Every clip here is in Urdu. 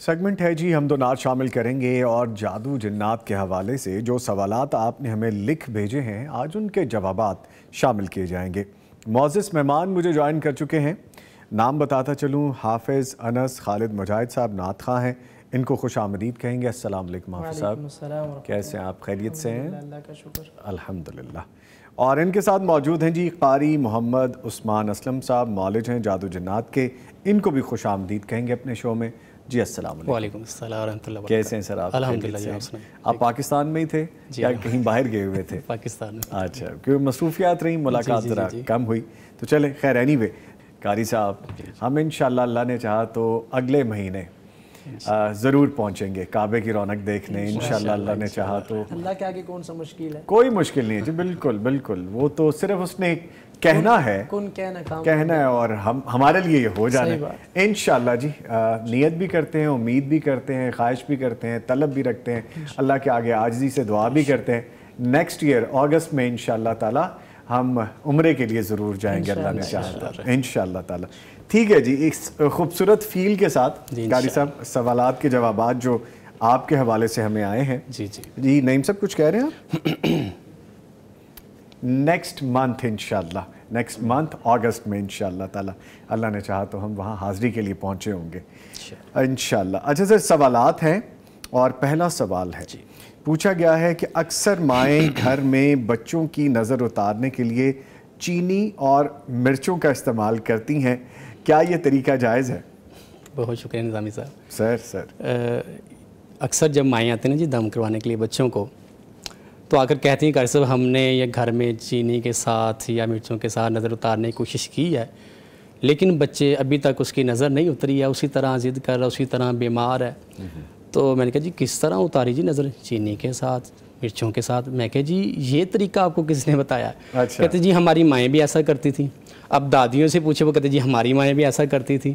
سیگمنٹ ہے جی، ہم دو نعت شامل کریں گے اور جادو جنات کے حوالے سے جو سوالات آپ نے ہمیں لکھ بھیجے ہیں آج ان کے جوابات شامل کیے جائیں گے۔ معزز مہمان مجھے جوائن کر چکے ہیں، نام بتاتا چلوں، حافظ انس خالد مجاہد صاحب نعت خواں ہیں، ان کو خوش آمدید کہیں گے۔ السلام علیکم حافظ صاحب، کیسے ہیں آپ؟ خیریت سے ہیں؟ اللہ کا شکر الحمدللہ۔ اور ان کے ساتھ موجود ہیں جی قاری محمد عثمان اسلم صاحب، معالج ہیں جادو جنات کے، ان کو بھی خوش آمدید کہیں گے اپنے شو میں۔ جی السلام علیکم۔ وعلیکم السلام ورحمۃ اللہ وبرکاتہ۔ کیسے ہیں سر آپ؟ الحمدللہ۔ آپ پاکستان میں ہی تھے یا کہیں باہر گئے ہوئے تھے؟ پاکستان میں۔ اچھا، کیونکہ مصروفیات رہیں، ملاقات ذرا کم ہوئی، تو چلیں خیر۔ اینی وے قاری صاحب، ہم انشاءاللہ اللہ نے چاہا تو اگلے مہینے ضرور پہنچیں گے کعبے کی رونق دیکھنے، انشاءاللہ اللہ نے چاہا تو۔ اللہ کے آگے کون سا مشکل ہے؟ کوئی مشکل نہیں ہے جی، بالکل بالکل، وہ تو صرف اس نے کہنا ہے، کہنا ہے اور ہمارے لیے یہ ہو جانا ہے انشاءاللہ جی۔ نیت بھی کرتے ہیں، امید بھی کرتے ہیں، خواہش بھی کرتے ہیں، طلب بھی رکھتے ہیں، اللہ کے آگے عاجزی سے دعا بھی کرتے ہیں۔ نیکسٹ ایئر اگست میں انشاءاللہ تعالی ہم عمرے کے لیے ضرور جائیں گے اللہ نے چاہا تو انشاءاللہ تعالی۔ ٹھیک ہے جی، اس خوبصورت فیل کے ساتھ قاری صاحب سوالات کے جوابات جو آپ کے حوالے سے ہمیں آئے ہیں۔ جی نعیم صاحب کچھ کہہ رہے ہیں آپ؟ نیکسٹ منتھ انشاءاللہ، نیکسٹ منتھ اگست میں انشاءاللہ تعالی اللہ نے چاہا تو ہم وہاں حاضری کے لیے پہنچے ہوں گے انشاءاللہ۔ اچھا سر، سوالات ہیں اور پہلا سوال ہے، پوچھا گیا ہے کہ اکثر مائیں گھر میں بچوں کی نظر اتارنے کے لیے چینی اور مرچوں کا استعمال کرتی ہیں، کیا یہ طریقہ جائز ہے؟ بہت شکریہ نظامی صاحب۔ سر اکثر جب مائیں آتے ہیں نا جی دم کروانے کے لیے بچوں کو، تو آ کر کہتی ہیں قاری صاحب ہم نے یہ گھر میں چینی کے ساتھ یا مرچوں کے ساتھ نظر اتارنے کی کوشش کی ہے، لیکن بچے ابھی تک اس کی نظر نہیں اتری ہے، اسی طرح ضد کر رہا، اسی طرح بیمار ہے۔ تو میں نے کہا جی کس طرح اتاری جی نظر؟ چینی کے ساتھ، مرچوں کے ساتھ۔ میں کہا جی یہ طریقہ آپ کو کس نے بتایا؟ کہتے جی ہماری مائیں بھی ایسا کرتی تھیں۔ اب دادیوں سے پوچھے، وہ کہتے جی ہماری مائیں بھی ایسا کرتی تھیں۔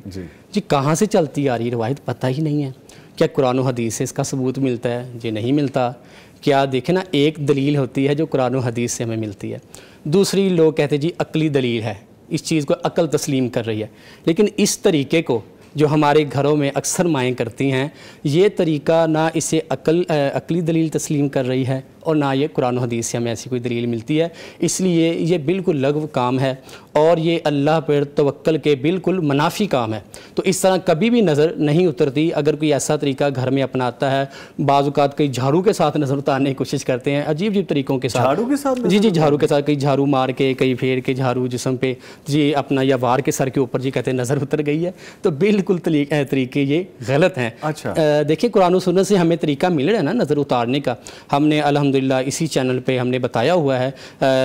جی کہاں سے چلتی آ رہی روایت پتہ ہی نہیں ہے۔ کیا قرآن و حدیث سے اس کا ثبوت ملتا ہے؟ جی نہیں ملتا۔ کیا دیکھیں نا، ایک دلیل ہوتی ہے جو قرآن و حدیث سے ہمیں ملتی ہے، دوسری لوگ کہتے ہیں جی عقلی دلیل ہے، اس چیز کو عقل تسلیم کر رہی ہے، لیکن اس طریقے کو جو ہمارے گھروں میں اکثر مائیں کرتی ہیں، یہ طریقہ نہ اسے عقلی دلیل تسلیم کر رہی ہے اور نہ یہ قرآن و حدیث سے ہمیں ایسی کوئی دلیل ملتی ہے، اس لیے یہ بالکل لغو کام ہے اور یہ اللہ پر توکل کے بالکل منافی کام ہے۔ تو اس طرح کبھی بھی نظر نہیں اترتی۔ اگر کوئی ایسا طریقہ گھر میں اپناتا ہے، بعض اوقات کئی جھاڑو کے ساتھ نظر اتارنے کی کوشش کرتے ہیں، عجیب عجیب طریقوں کے ساتھ۔ جھاڑو کے ساتھ؟ جی جھاڑو کے ساتھ، کئی جھاڑو مار کے، کئی پھیر کے جھاڑو جسم پہ جی اپنا، یا وار کے سر کے اوپر جی کہتے ہیں نظر اتر گئی ہے۔ تو بالکل طریقے یہ غلط ہیں۔ دیکھیں قرآن و سنت سے ہمیں طریقہ مل رہا ہے نا نظر اتارنے کا، ہم نے الحمدللہ اسی چینل پہ ہم نے بتایا ہوا ہے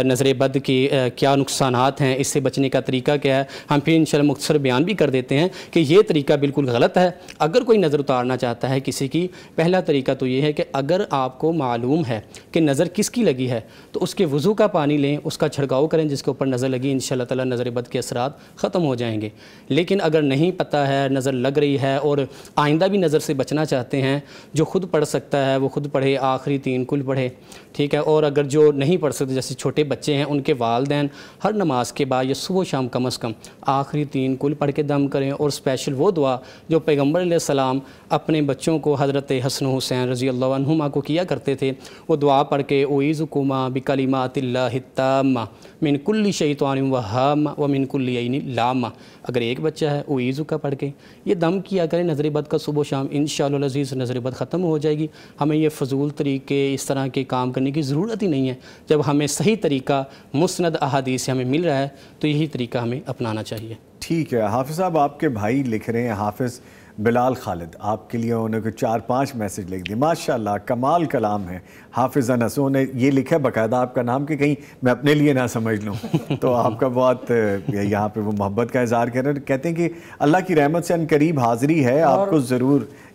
نظر بد کی کیا نقصانات ہیں، اس سے بچنے کا طریقہ کیا ہے، ہم پھر انشاءاللہ مختصر بیان بھی کر دیتے ہیں کہ یہ طریقہ بالکل غلط ہے۔ اگر کوئی نظر اتارنا چاہتا ہے کسی کی، پہلا طریقہ تو یہ ہے کہ اگر آپ کو معلوم ہے کہ نظر کس کی لگی ہے تو اس کے وضو کا پانی لیں، اس کا چھڑکاؤ کریں جس کے اوپر نظر لگی، انشاءاللہ تعالی نظر بد کے اثرات ختم ہو جائیں گے۔ لیکن اگر نہیں پتہ ہے، نظر لگ رہی ہے اور آئندہ بھی نظر سے بچنا چاہتے ہیں، جو خود پڑھ سکتا ہے وہ خود پڑھے، آخری 3 کل پڑھے، ٹھیک ہے۔ اور اگر جو نہیں پڑھ سکتے جیسے چھوٹے بچے ہیں، ان کے والدین ہر نماز کے بعد یا صبح و شام کم از کم آخری 3 کل پڑھ کے دم کریں۔ اور اسپیشل وہ دعا جو پیغمبر علیہ السلام اپنے بچوں کو حضرت حسن و حسین رضی اللہ عنہما کو کیا کرتے تھے، وہ دعا پڑھ کے اعوذکما بکلمات اللہ التامہ من کل شیطان وہامہ ومن کل عین لامہ۔ اگر ایک بچہ ہے اعوذ کا پڑھ کے یہ دم کیا کریں نظر بد کا صبح و شام، انشاءاللہ العزیز نظر بد ختم ہو جائے گی۔ ہمیں یہ فضول طریقے اس طرح کے کام کرنے کی ضرورت ہی نہیں ہے۔ جب ہمیں صحیح طریقہ مستند احادیث سے ہمیں مل رہا ہے تو یہی طریقہ ہمیں اپنانا چاہیے۔ ٹھیک ہے حافظ صاحب، آپ کے بھائی لکھ رہے ہیں، حافظ بلال خالد، آپ کے لیے انہوں نے 4-5 میسج لکھ دی، ماشاءاللہ کمال کلام ہے۔ حافظ انس نے یہ لکھا ہے باقاعدہ آپ کا نام کہ کہیں میں اپنے لیے نہ سمجھ لوں، تو آپ کا بہت یہاں پہ وہ محبت کا اظہار کر رہے ہیں، کہتے ہیں کہ اللہ کی رحمت سے ان قریب حاضری ہے، آپ کو ضرور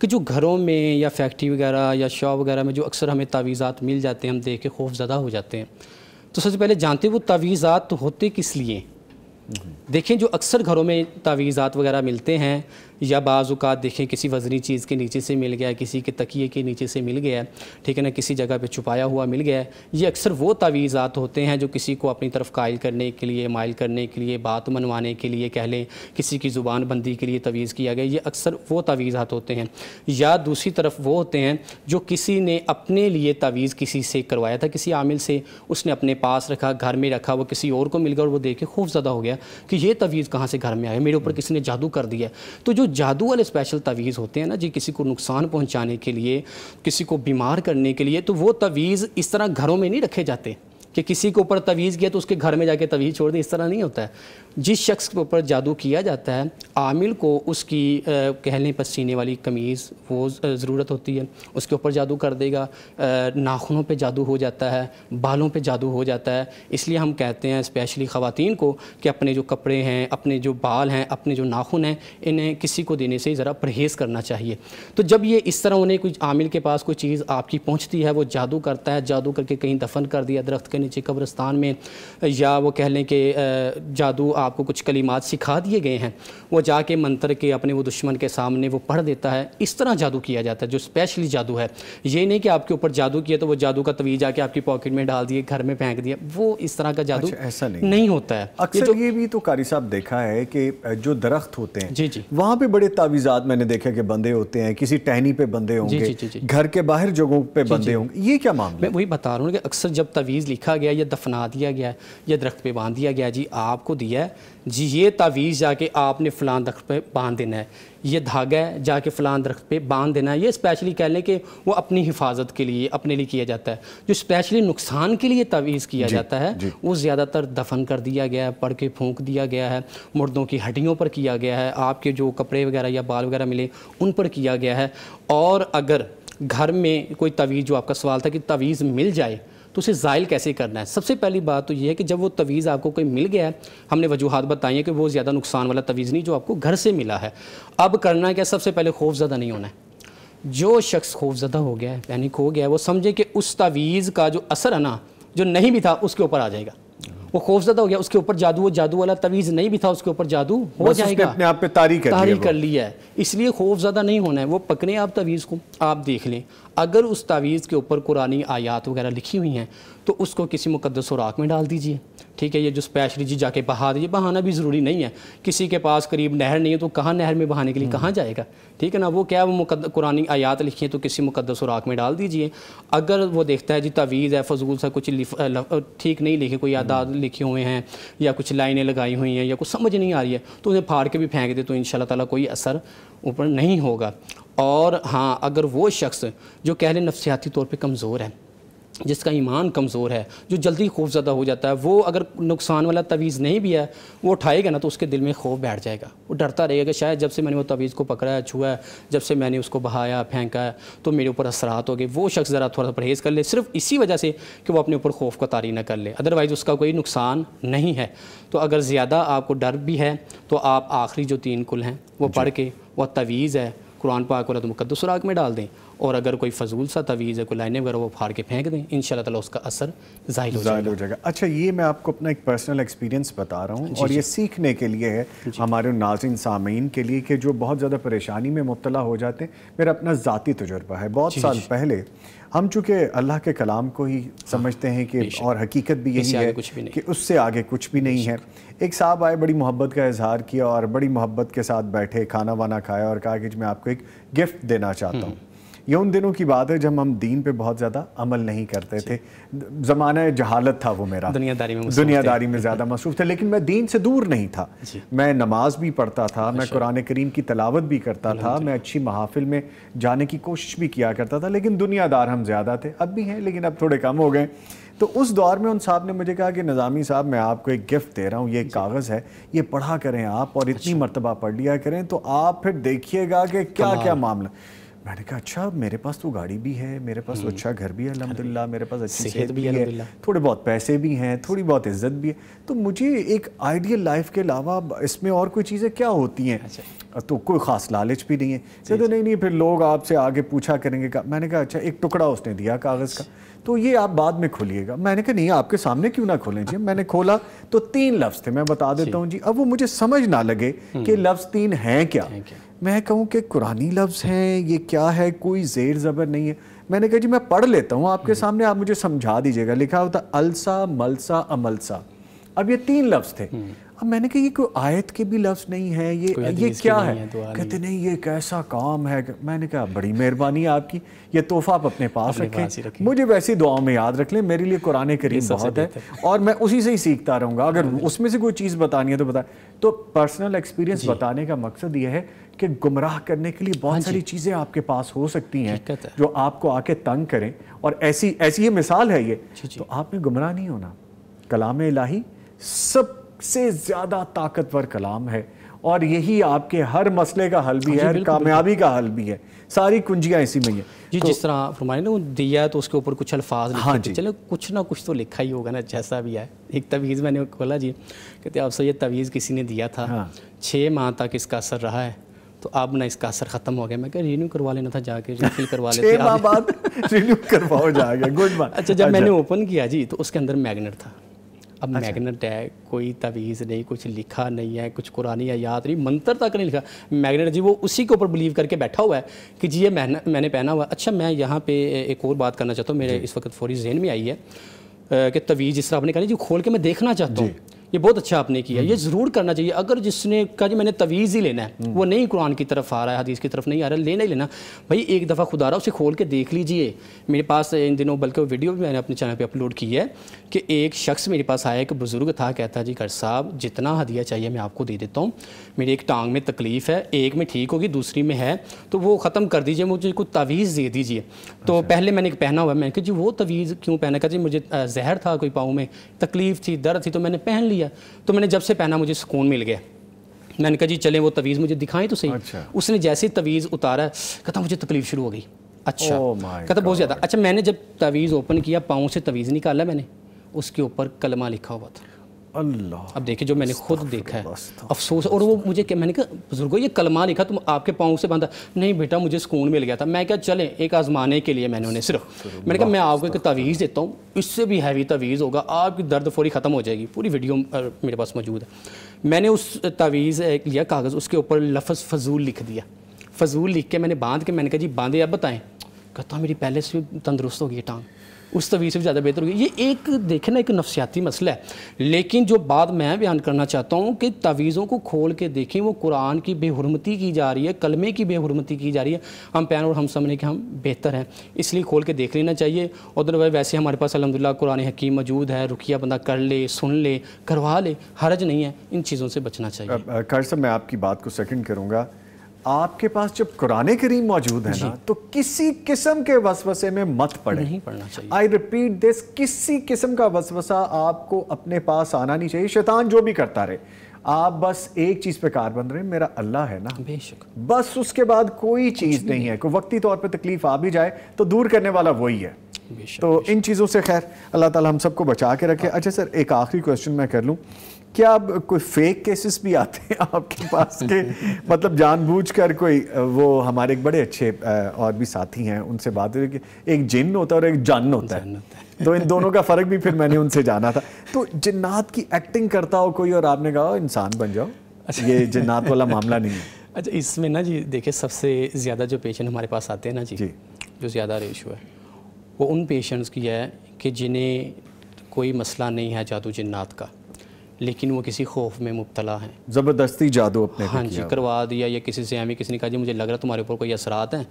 کہ جو گھروں میں یا فیکٹری وغیرہ یا شاپ وغیرہ میں جو اکثر ہمیں تعویذات مل جاتے ہیں، ہم دیکھ کے خوف زدہ ہو جاتے ہیں. تو سب سے پہلے جانتے وہ تعویذات ہوتے کس لیے؟ دیکھیں جو اکثر گھروں میں تعویذات وغیرہ ملتے ہیں، یا بعض اوقات دیکھیں کسی وزنی چیز کے نیچے سے مل گیا ہے، کسی کے تکیے کے نیچے سے مل گیا ہے، ٹھیک ہے نا، کسی جگہ پہ چھپایا ہوا مل گیا ہے. یہ اکثر وہ تعویذات ہوتے ہیں جو کسی کو اپنی طرف قائل کرنے کے لیے، مائل کرنے کے لیے، بات منوانے کے لیے کہہ لیں، کسی کی زبان بندی کے لیے تعویذ کیا گیا. یہ اکثر وہ تعویذات ہوتے ہیں. یا دوسری طرف وہ ہوتے ہیں جو کسی نے اپنے لیے تعویذ کسی سے کروایا تھا، کسی عامل سے، اس نے اپنے پاس رکھا، گھر میں رکھا، وہ کسی اور کو مل گیا اور وہ دیکھ کے خوف زدہ ہو گیا کہ یہ تعویذ کہاں سے گھر میں آیا، میرے اوپر کسی نے جادو کر دیا. تو جو جادو والے اسپیشل تعویذ ہوتے ہیں نا جی، کسی کو نقصان پہنچانے کے لیے، کسی کو بیمار کرنے کے لیے، تو وہ تعویذ اس طرح گھروں میں نہیں رکھے جاتے کہ کسی کے اوپر تعویذ کیا تو اس کے گھر میں جا کے تعویذ چھوڑ دیں. اس طرح نہیں ہوتا ہے. جس شخص کے اوپر جادو کیا جاتا ہے، عامل کو اس کی کہہ لیں پسینے والی قمیض وہ ضرورت ہوتی ہے، اس کے اوپر جادو کر دے گا. ناخنوں پہ جادو ہو جاتا ہے، بالوں پہ جادو ہو جاتا ہے. اس لیے ہم کہتے ہیں اسپیشلی خواتین کو کہ اپنے جو کپڑے ہیں، اپنے جو بال ہیں، اپنے جو ناخن ہیں، انہیں کسی کو دینے سے ذرا پرہیز کرنا چاہیے. تو جب یہ اس طرح انہیں کوئی عامل کے پاس کوئی چیز آپ کی پہنچتی ہے، وہ جادو کرتا ہے، جادو کر کے کہیں دفن کر دیا درخت کے نیچے قبرستان میں، یا وہ کہہ لیں کہ جادو آپ کو کچھ کلمات سکھا دیے گئے ہیں، وہ جا کے منتر کے اپنے وہ دشمن کے سامنے وہ پڑھ دیتا ہے. اس طرح جادو کیا جاتا ہے جو اسپیشلی جادو ہے. یہ نہیں کہ آپ کے اوپر جادو کیا تو وہ جادو کا تعویذ جا کے آپ کی پاکٹ میں ڈال دیے، گھر میں پھینک دیا. وہ اس طرح کا جادو ایسا نہیں ہوتا ہے. اکثر یہ بھی تو قاری صاحب دیکھا ہے کہ جو درخت ہوتے ہیں جی جی وہاں پہ بڑے تعویذات میں نے دیکھا کہ بندے ہوتے ہیں، کسی ٹہنی پہ بندے ہوں گے، گھر کے باہر جگہوں پہ بندے ہوں گے. یہ کیا معاملہ؟ میں وہی بتا رہا ہوں کہ اکثر جب تعویذ لکھا گیا یا دفنا دیا گیا یا درخت پہ باندھ دیا گیا، جی آپ کو دیا ہے جی یہ تعویذ جا کے آپ نے فلاں درخت پہ باندھ دینا ہے، یہ دھاگا ہے جا کے فلاں درخت پہ باندھ دینا ہے. یہ اسپیشلی کہہ لیں کہ وہ اپنی حفاظت کے لیے، اپنے لیے کیا جاتا ہے. جو اسپیشلی نقصان کے لیے تعویذ کیا جاتا ہے وہ زیادہ تر دفن کر دیا گیا ہے، پڑھ کے پھونک دیا گیا ہے، مردوں کی ہڈیوں پر کیا گیا ہے، آپ کے جو کپڑے وغیرہ یا بال وغیرہ ملے ان پر کیا گیا ہے. اور اگر گھر میں کوئی تعویذ، جو آپ کا سوال تھا کہ تعویذ مل جائے تو اسے زائل کیسے کرنا ہے، سب سے پہلی بات تو یہ ہے کہ جب وہ تعویذ آپ کو کوئی مل گیا ہے، ہم نے وجوہات بتائی ہیں کہ وہ زیادہ نقصان والا تعویذ نہیں جو آپ کو گھر سے ملا ہے. اب کرنا ہے کہ سب سے پہلے خوف زدہ نہیں ہونا ہے. جو شخص خوف زدہ ہو گیا ہے، پینک ہو گیا ہے، وہ سمجھے کہ اس تعویذ کا جو اثر ہے نا، جو نہیں بھی تھا اس کے اوپر آ جائے گا. وہ خوف زدہ ہو گیا، اس کے اوپر جادو، وہ جادو والا تعویذ نہیں بھی تھا، اس کے اوپر جادو ہو جائے گا. اپنے آپ پہ طاری کر لیا ہے. اس لیے خوف زدہ نہیں ہونا ہے. وہ پکڑیں آپ تعویذ کو، آپ دیکھ لیں اگر اس تعویذ کے اوپر قرآنی آیات وغیرہ لکھی ہوئی ہیں تو اس کو کسی مقدس سوراخ میں ڈال دیجئے. ٹھیک ہے، یہ جو اسپیشلی جی جا کے بہا دیجیے، بہانا بھی ضروری نہیں ہے. کسی کے پاس قریب نہر نہیں ہے تو کہاں نہر میں بہانے کے لیے کہاں جائے گا. ٹھیک ہے نا، وہ کیا وہ قرآنی آیات لکھی ہیں تو کسی مقدس سوراخ میں ڈال دیجئے. اگر وہ دیکھتا ہے جی تعویذ ہے فضول سا کچھ ٹھیک نہیں لکھے، کوئی اعداد لکھے ہوئے ہیں یا کچھ لائنیں لگائی ہوئی ہیں یا کچھ سمجھ نہیں آ رہی ہے تو انہیں پھاڑ کے بھی پھینک دے تو انشاءاللہ تعالیٰ کوئی اثر اوپر نہیں ہوگا. اور ہاں اگر وہ شخص جو کہہ لیں نفسیاتی طور پہ کمزور ہے، جس کا ایمان کمزور ہے، جو جلدی خوف زدہ ہو جاتا ہے، وہ اگر نقصان والا تعویذ نہیں بھی ہے وہ اٹھائے گا نا تو اس کے دل میں خوف بیٹھ جائے گا. وہ ڈرتا رہے گا کہ شاید جب سے میں نے وہ تعویذ کو پکڑا ہے، چھوا ہے، جب سے میں نے اس کو بہایا پھینکا ہے تو میرے اوپر اثرات ہو گئے. وہ شخص ذرا تھوڑا سا پرہیز کر لے، صرف اسی وجہ سے کہ وہ اپنے اوپر خوف کو طاری نہ کر لے، ادروائز اس کا کوئی نقصان نہیں ہے. تو اگر زیادہ آپ کو ڈر بھی ہے تو آپ آخری جو 3 کل ہیں وہ پڑھ کے، وہ تعویذ ہے قرآن پاک والا تو مقدس سوراخ میں ڈال دیں. اور اگر کوئی فضول سا تعویذ ہے، کوئی لائنیں وغیرہ، وہ پھاڑ کے پھینک دیں، انشاءاللہ تعالیٰ اس کا اثر ظاہر ہو جائے گا. اچھا، یہ میں آپ کو اپنا ایک پرسنل ایکسپیرینس بتا رہا ہوں اور یہ سیکھنے کے لیے ہے ہمارے ناظرین سامعین کے لیے کہ جو بہت زیادہ پریشانی میں مبتلا ہو جاتے ہیں. میرا اپنا ذاتی تجربہ ہے. بہت سال پہلے ہم چونکہ اللہ کے کلام کو ہی سمجھتے ہیں کہ اور حقیقت بھی یہی ہے کہ اس سے آگے کچھ بھی نہیں ہے. ایک صاحب آئے، بڑی محبت کا اظہار کیا اور بڑی محبت کے ساتھ بیٹھے، کھانا وانا کھایا اور کہا کہ میں آپ کو ایک گفٹ دینا چاہتا ہوں. یہ ان دنوں کی بات ہے جب ہم دین پہ بہت زیادہ عمل نہیں کرتے تھے. زمانہ جہالت تھا وہ میرا، دنیا داری میں زیادہ مصروف تھا، لیکن میں دین سے دور نہیں تھا. میں نماز بھی پڑھتا تھا، میں قرآن کریم کی تلاوت بھی کرتا تھا، میں اچھی محافل میں جانے کی کوشش بھی کیا کرتا تھا، لیکن دنیا دار ہم زیادہ تھے. اب بھی ہیں لیکن اب تھوڑے کم ہو گئے. تو اس دور میں ان صاحب نے مجھے کہا کہ نظامی صاحب میں آپ کو ایک گفٹ دے رہا ہوں، یہ ایک کاغذ ہے، یہ پڑھا کریں آپ اور اتنی مرتبہ پڑھ لیا کریں تو آپ پھر دیکھیے گا کہ کیا کیا معاملہ. میں نے کہا اچھا میرے پاس تو گاڑی بھی ہے, میرے پاس تو اچھا گھر بھی ہے الحمدللہ, میرے پاس اچھی صحت بھی ہے, تھوڑے بہت پیسے بھی ہیں, تھوڑی بہت عزت بھی ہے, تو مجھے ایک آئیڈیل لائف کے علاوہ اس میں اور کوئی چیزیں کیا ہوتی ہیں؟ تو کوئی خاص لالچ بھی نہیں ہے. کہتے نہیں پھر لوگ آپ سے آگے پوچھا کریں گے. میں نے کہا اچھا ایک ٹکڑا اس نے دیا کاغذ کا, تو یہ آپ بعد میں کھولیے گا. میں نے کہا نہیں آپ کے سامنے کیوں نہ کھولیں جی. میں نے کھولا تو 3 لفظ تھے, میں بتا دیتا ہوں جی. اب وہ مجھے سمجھ نہ لگے کہ لفظ 3 ہیں کیا, میں کہوں کہ قرآنی لفظ ہیں, یہ کیا ہے, کوئی زیر زبر نہیں ہے. میں نے کہا جی میں پڑھ لیتا ہوں آپ کے سامنے, آپ مجھے سمجھا دیجیے گا. لکھا ہوتا السا ملسا املسا. اب یہ 3 لفظ تھے. اب میں نے کہا یہ کوئی آیت کے بھی لفظ نہیں ہے, یہ کیا ہے؟ کہتے نہیں یہ کیسا کام ہے. میں نے کہا بڑی مہربانی ہے آپ کی, یہ تحفہ آپ اپنے پاس رکھیں, مجھے ویسی دعاؤں میں یاد رکھ لیں, میرے لیے قرآن کریم بہت ہے اور میں اسی سے ہی سیکھتا رہوں گا. اگر اس میں سے کوئی چیز بتانی ہے تو بتائیں. تو پرسنل ایکسپیرینس بتانے کا مقصد یہ ہے کہ گمراہ کرنے کے لیے بہت ساری چیزیں آپ کے پاس ہو سکتی ہیں جو آپ کو آ کے تنگ کریں, اور ایسی یہ مثال ہے یہ. تو آپ نے گمراہ نہیں ہونا. کلام الہی سب سے زیادہ طاقتور کلام ہے, اور یہی آپ کے ہر مسئلے کا حل بھی ہے, ہر کامیابی کا حل بھی ہے. ساری کنجیاں اسی میں ہیں جی. جس طرح فرمائے نا وہ دیا ہے تو اس کے اوپر کچھ الفاظ لکھے تھے, چلو کچھ نہ کچھ تو لکھا ہی ہوگا نا, جیسا بھی ہے. ایک تعویذ میں نے کھولا جی, کہتے آپ سے یہ تعویذ کسی نے دیا تھا, 6 ماہ تک اس کا اثر رہا ہے, تو اب نہ اس کا اثر ختم ہو گیا. میں کہا رینیو کروا لینا تھا جا کے, ریفل کروا لیتے. 6 ماہ بعد رینیو کرواؤ جا کے, گڈ بات. اچھا جب میں نے اوپن کیا جی تو اس کے اندر میگنیٹ تھا. اب میگنیٹ ہے, کوئی تعویذ نہیں, کچھ لکھا نہیں ہے, کچھ قرآنی آیات نہیں, منتر تک نہیں لکھا. میگنیٹ جی وہ اسی کے اوپر بلیو کر کے بیٹھا ہوا ہے کہ جی یہ میں نے پہنا ہوا. اچھا میں یہاں پہ ایک اور بات کرنا چاہتا ہوں, میرے اس وقت فوری ذہن میں آئی ہے کہ تعویذ جس طرح آپ نے کہا جی کھول کے میں دیکھنا چاہتا ہوں, یہ بہت اچھا آپ نے کیا, یہ ضرور کرنا چاہیے. اگر جس نے کہا جی میں نے تعویذ ہی لینا ہے, وہ نہیں قرآن کی طرف آ رہا ہے, حدیث کی طرف نہیں آ رہا ہے, لینا ہی لینا, بھائی ایک دفعہ خدا رہا اسے کھول کے دیکھ لیجئے. میرے پاس ان دنوں بلکہ وہ ویڈیو بھی میں نے اپنے چینل پہ اپلوڈ کی ہے کہ ایک شخص میرے پاس آیا, ایک بزرگ تھا, کہتا جی گر صاحب جتنا ہدیہ چاہیے میں آپ کو دے دیتا ہوں, میری ایک ٹانگ میں تکلیف ہے, ایک میں ٹھیک ہوگی دوسری میں ہے, تو وہ ختم کر دیجئے, مجھے کوئی تعویذ دے دیجئے. تو پہلے میں نے پہنا ہوا, میں نے کہا جی وہ تعویذ کیوں پہنا؟ کہ جی مجھے زہر تھا کوئی پاؤں میں, تکلیف تھی, درد تھی, تو میں نے پہن لیا. تو میں نے جب سے پہنا مجھے سکون مل گیا. میں نے کہا جی چلیں وہ تعویذ مجھے دکھائیں تو صحیح. اس نے جیسے تعویذ اتارا, کہتا مجھے تکلیف شروع ہو گئی. اچھا کہتا بہت زیادہ. اچھا میں نے جب تعویذ اوپن کیا, پاؤں سے تعویذ نکالا, میں نے اس کے اوپر کلمہ لکھا ہوا تھا. اللہ, اب دیکھیں جو میں نے خود دیکھا ہے, افسوس. اور وہ مجھے میں نے کہا بزرگوں یہ کلمہ لکھا تم آپ کے پاؤں سے باندھا؟ نہیں بیٹا مجھے سکون مل گیا تھا. میں کہا چلیں ایک آزمانے کے لیے میں نے انہیں صرف میں نے کہا میں آپ کو ایک تعویذ دیتا ہوں, اس سے بھی ہیوی تعویذ ہوگا, آپ کی درد فوری ختم ہو جائے گی. پوری ویڈیو میرے پاس موجود ہے. میں نے اس تعویذ لیا کاغذ, اس کے اوپر لفظ فضول لکھ دیا. فضول لکھ کے میں نے باندھ کے, میں نے کہا جی باندھے اب بتائیں. کہتا میری پہلے سے تندرست ہو گئی ٹانگ, اس تعویذ سے بھی زیادہ بہتر ہوگی. یہ ایک دیکھیں نا ایک نفسیاتی مسئلہ ہے. لیکن جو بات میں بیان کرنا چاہتا ہوں کہ تعویذوں کو کھول کے دیکھیں, وہ قرآن کی بے حرمتی کی جا رہی ہے, کلمے کی بے حرمتی کی جا رہی ہے. ہم پہن اور ہم سمجھیں کہ ہم بہتر ہیں, اس لیے کھول کے دیکھ لینا چاہیے. ادھر ویسے ہمارے پاس الحمدللہ قرآن حکیم موجود ہے, رقیہ بندہ کر لے, سن لے, کروا لے, حرج نہیں ہے. ان چیزوں سے بچنا چاہیے. قاری صاحب میں آپ کی بات کو سیکنڈ کروں گا. آپ کے پاس جب قرآن کریم موجود ہے نا, تو کسی قسم کے وسوسے میں مت پڑیں. نہیں پڑھنا چاہیے. آئی ریپیٹ دس, کسی قسم کا وسوسہ آپ کو اپنے پاس آنا نہیں چاہیے. شیطان جو بھی کرتا رہے, آپ بس ایک چیز پہ کار بند رہے, میرا اللہ ہے نا, بے شک, بس اس کے بعد کوئی چیز نہیں ہے. کوئی وقتی طور پہ تکلیف آ بھی جائے تو دور کرنے والا وہی ہے. تو ان چیزوں سے خیر اللہ تعالی ہم سب کو بچا کے رکھے. اچھا سر ایک آخری کویسچن میں کر لوں, کیا اب کوئی فیک کیسز بھی آتے ہیں آپ کے پاس کے مطلب جان بوجھ کر کوئی, وہ ہمارے ایک بڑے اچھے اور بھی ساتھی ہیں, ان سے بات ہوئی کہ ایک جن ہوتا ہے اور ایک جن ہوتا ہے, تو ان دونوں کا فرق بھی پھر میں نے ان سے جانا تھا. تو جنات کی ایکٹنگ کرتا ہو کوئی اور آپ نے کہا انسان بن جاؤ, یہ جنات والا معاملہ نہیں ہے. اچھا اس میں نا جی دیکھیں سب سے زیادہ جو پیشنٹ ہمارے پاس آتے ہیں نا جی, جو زیادہ ریشو ہے وہ ان پیشنٹس کی ہے کہ جنہیں کوئی مسئلہ نہیں ہے جادو جنات کا, لیکن وہ کسی خوف میں مبتلا ہیں, زبردستی جادو اپنے ہاں جی کروا دیا, یا کسی سے ہمیں کسی نے کہا جی مجھے لگ رہا ہے تمہارے اوپر کوئی اثرات ہیں,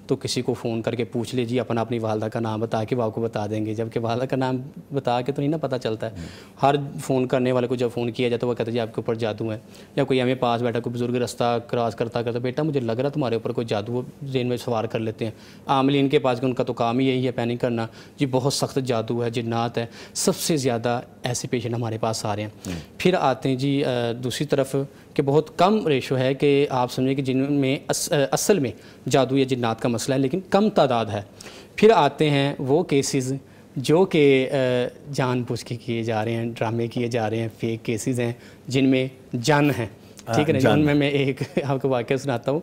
تو کسی کو فون کر کے پوچھ لیجیے, اپنی والدہ کا نام بتا کے وہ آپ کو بتا دیں گے. جبکہ والدہ کا نام بتا کے تو نہیں نا پتہ چلتا ہے. ہر فون کرنے والے کو جب فون کیا جاتا ہے وہ کہتا ہے جی آپ کے اوپر جادو ہے. یا کوئی ہمیں پاس بیٹھا کوئی بزرگ رستہ کراس کرتا بیٹا مجھے لگ رہا ہے تمہارے اوپر کوئی جادو, ذہن میں سوار کر لیتے ہیں. عاملین کے پاس ان کا تو کام ہی یہی ہے پیننگ کرنا, جی بہت سخت جادو ہے, جنات ہے. سب سے زیادہ ایسے پیشنٹ ہمارے پاس آ رہے ہیں. پھر آتے ہیں جی دوسری طرف کہ بہت کم ریشو ہے کہ آپ سمجھیں کہ جن میں اصل میں جادو یا جنات کا مسئلہ ہے لیکن کم تعداد ہے. پھر آتے ہیں وہ کیسز جو کہ جان بوجھ کے کیے جا رہے ہیں, ڈرامے کیے جا رہے ہیں, فیک کیسز ہیں جن میں جن ہیں, ٹھیک ہے نا. جن میں ایک آپ کو واقعہ سناتا ہوں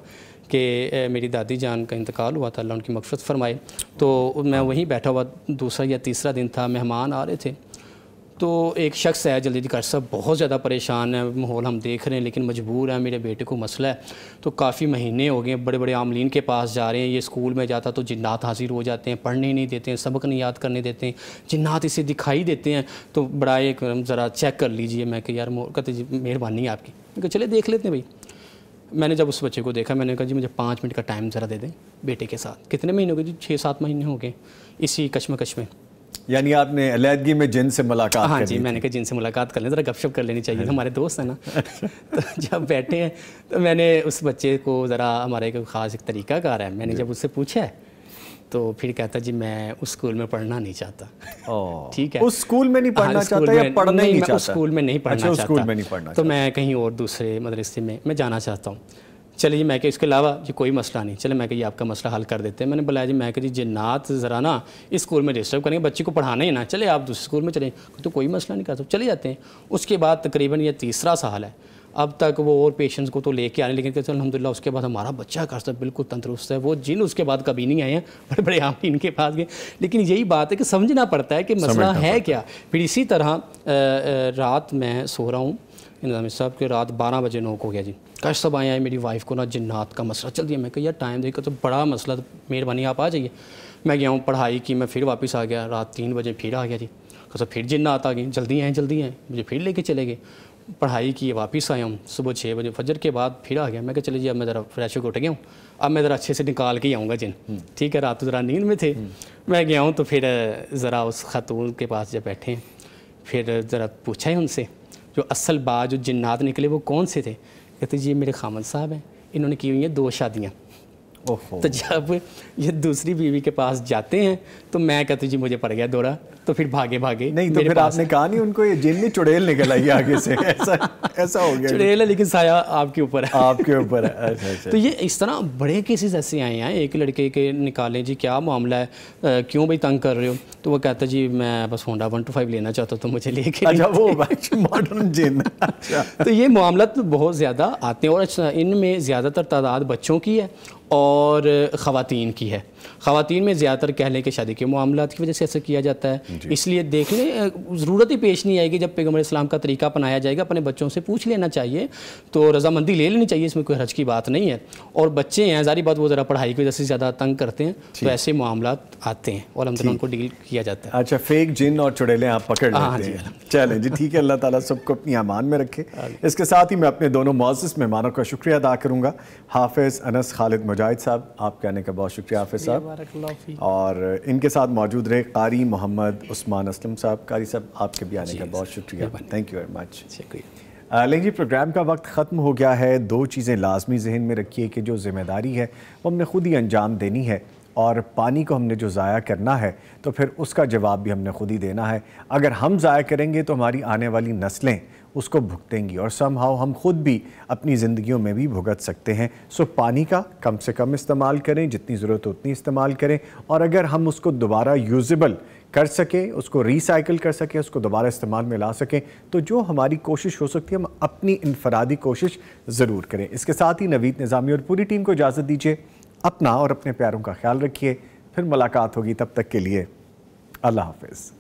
کہ میری دادی جان کا انتقال ہوا تھا, اللہ ان کی مغفرت فرمائے. تو میں وہیں بیٹھا ہوا, دوسرا یا تیسرا دن تھا, مہمان آ رہے تھے. تو ایک شخص ہے جلدی کر صاحب بہت زیادہ پریشان ہے, ماحول ہم دیکھ رہے ہیں لیکن مجبور ہے, میرے بیٹے کو مسئلہ ہے. تو کافی مہینے ہو گئے, بڑے بڑے عاملین کے پاس جا رہے ہیں, یہ اسکول میں جاتا تو جنات حاضر ہو جاتے ہیں, پڑھنے نہیں دیتے ہیں, سبق نہیں یاد کرنے دیتے ہیں, جنات اسے دکھائی دیتے ہیں. تو برائے کرم ذرا چیک کر لیجئے. میں کہ یار کہتے جی مہربانی ہے آپ کی. میں کہ چلے دیکھ لیتے ہیں بھائی. میں نے جب اس بچے کو دیکھا میں نے کہا جی مجھے 5 منٹ کا ٹائم ذرا دے دیں بیٹے کے ساتھ. کتنے مہینے ہو گئے جی؟ 6-7 مہینے ہو گئے اسی کشمکش میں. یعنی آپ نے علیحدگی میں جن سے ملاقات ہاں جی, میں نے کہا جن سے ملاقات کر لیں, ذرا گپ شپ کر لینی چاہیے, ہمارے دوست ہیں نا. تو جب بیٹھے ہیں تو میں نے اس بچے کو ذرا, ہمارے ایک خاص ایک طریقہ کار ہے, میں نے جب اس سے پوچھا ہے تو پھر کہتا جی میں اس اسکول میں پڑھنا نہیں چاہتا. ٹھیک ہے, اس اسکول میں نہیں پڑھنا چاہتا یا پڑھنا نہیں چاہتا؟ اس اسکول میں نہیں پڑھنا چاہتا, تو میں کہیں اور دوسرے مدرسے میں جانا چاہتا ہوں. چلیے میں کہ اس کے علاوہ جی کوئی مسئلہ نہیں, چلے میں کہ یہ آپ کا مسئلہ حل کر دیتے ہیں. میں نے بلایا جی, میں کہ جی جنات ذرا نا اس اسکول میں ڈسٹرب کریں گے, بچے کو پڑھانا ہی نا, چلے آپ دوسرے اسکول میں چلیں. تو کوئی مسئلہ نہیں کرتا, چلے جاتے ہیں. اس کے بعد تقریباً یہ تیسرا سال ہے, اب تک وہ اور پیشنٹس کو تو لے کے آ رہے ہیں, لیکن کہتے ہیں الحمدللہ اس کے بعد ہمارا بچہ کا سب بالکل تندرست ہے. وہ جن اس کے بعد کبھی نہیں آئے ہیں, بڑے بڑے عاملین کے پاس گئے. لیکن یہی بات ہے کہ سمجھنا پڑتا ہے کہ مسئلہ ہے کیا. پھر اسی طرح رات میں سو رہا ہوں, نظامی صاحب کے رات 12 بجے نوک ہو گیا جی, کاش سب آئے ہیں, میری وائف کو نا جنات کا مسئلہ چل دیا. میں کہ یار ٹائم دیکھا تو بڑا مسئلہ, مہربانی آپ آ جائیے. میں گیا ہوں, پڑھائی کی, میں پھر واپس آ گیا, رات 3 بجے پھر آ گیا جی. کہ پھر جنات آ گئے, جلدی ہیں, مجھے پھر لے کے چلے گئے. پڑھائی کی, واپس آیا ہوں, صبح 6 بجے فجر کے بعد پھر آ گیا. میں کہ چلے جی اب میں ذرا فریش ہو کے اٹھ گیا ہوں, اب میں ذرا اچھے سے نکال کے ہی آؤں گا جن. ٹھیک ہے, رات ذرا نیند میں تھے. میں گیا ہوں تو پھر ذرا اس خاتون کے پاس جب بیٹھے ہیں, پھر ذرا پوچھا ہے ان سے جو اصل بات جو جنات نکلے وہ کون سے تھے. کہتے جی میرے خامد صاحب ہیں, انہوں نے کی ہوئی ہیں 2 شادیاں. تو جب یہ دوسری بیوی کے پاس جاتے ہیں تو میں کہتے جی مجھے پڑ گیا دورہ, تو پھر بھاگے نہیں تو پھر آپ نے کہا نہیں ان کو یہ جن میں چڑیل نکل آئی آگے سے, ایسا ہو گیا. چڑیل ہے لیکن سایہ آپ کے اوپر ہے, آپ کے اوپر ہے. تو یہ اس طرح بڑے کیسز ایسے آئے ہیں. ایک لڑکے کے نکالیں جی کیا معاملہ ہے, کیوں بھائی تنگ کر رہے ہو, تو وہ کہتا جی میں بس ہونڈا 125 لینا چاہتا تو مجھے لے کے. اچھا وہ ماڈرن جن. تو یہ معاملات بہت زیادہ آتے ہیں, اور ان میں زیادہ تر تعداد بچوں کی ہے اور خواتین کی ہے. خواتین میں زیادہ تر کہہ لیں کہ شادی کے معاملات کی وجہ سے ایسا کیا جاتا ہے. اس لیے دیکھ لیں, ضرورت ہی پیش نہیں آئے گی. جب پیغمبر اسلام کا طریقہ اپنایا جائے گا, اپنے بچوں سے پوچھ لینا چاہیے, تو رضامندی لے لینی چاہیے, اس میں کوئی حرج کی بات نہیں ہے. اور بچے ہیں ظاہری بات, وہ ذرا پڑھائی کی وجہ سے زیادہ تنگ کرتے ہیں, تو ایسے معاملات آتے ہیں اور الحمدللہ ان کو ڈیل کیا جاتا ہے. اچھا, فیک جن اور چڑیلیں آپ پکڑ لیتے ہیں. چلیں جی ٹھیک ہے, اللہ تعالیٰ سب کو اپنی امان میں رکھے. اس کے ساتھ ہی میں اپنے دونوں معزز مہمانوں کا شکریہ ادا کروں گا. حافظ انس خالد مجاہد صاحب, آپ کہنے کا بہت شکریہ حافظ صاحب. اور ان کے ساتھ موجود رہے قاری محمد عثمان اسلم صاحب. قاری صاحب آپ کے بھی آنے کا بہت شکریہ, تھینک یو ویری مچ. شکریہ. لیکن جی پروگرام کا وقت ختم ہو گیا ہے. 2 چیزیں لازمی ذہن میں رکھیے کہ جو ذمہ داری ہے وہ ہم نے خود ہی انجام دینی ہے, اور پانی کو ہم نے جو ضائع کرنا ہے تو پھر اس کا جواب بھی ہم نے خود ہی دینا ہے. اگر ہم ضائع کریں گے تو ہماری آنے والی نسلیں اس کو بھگتیں گی, اور سم ہاؤ ہم خود بھی اپنی زندگیوں میں بھی بھگت سکتے ہیں. سو پانی کا کم سے کم استعمال کریں, جتنی ضرورت ہو اتنی استعمال کریں, اور اگر ہم اس کو دوبارہ یوزیبل کر سکیں, اس کو ریسائیکل کر سکیں, اس کو دوبارہ استعمال میں لا سکیں, تو جو ہماری کوشش ہو سکتی ہے ہم اپنی انفرادی کوشش ضرور کریں. اس کے ساتھ ہی نوید نظامی اور پوری ٹیم کو اجازت دیجیے. اپنا اور اپنے پیاروں کا خیال رکھیے, پھر ملاقات ہوگی, تب تک کے لیے اللہ حافظ.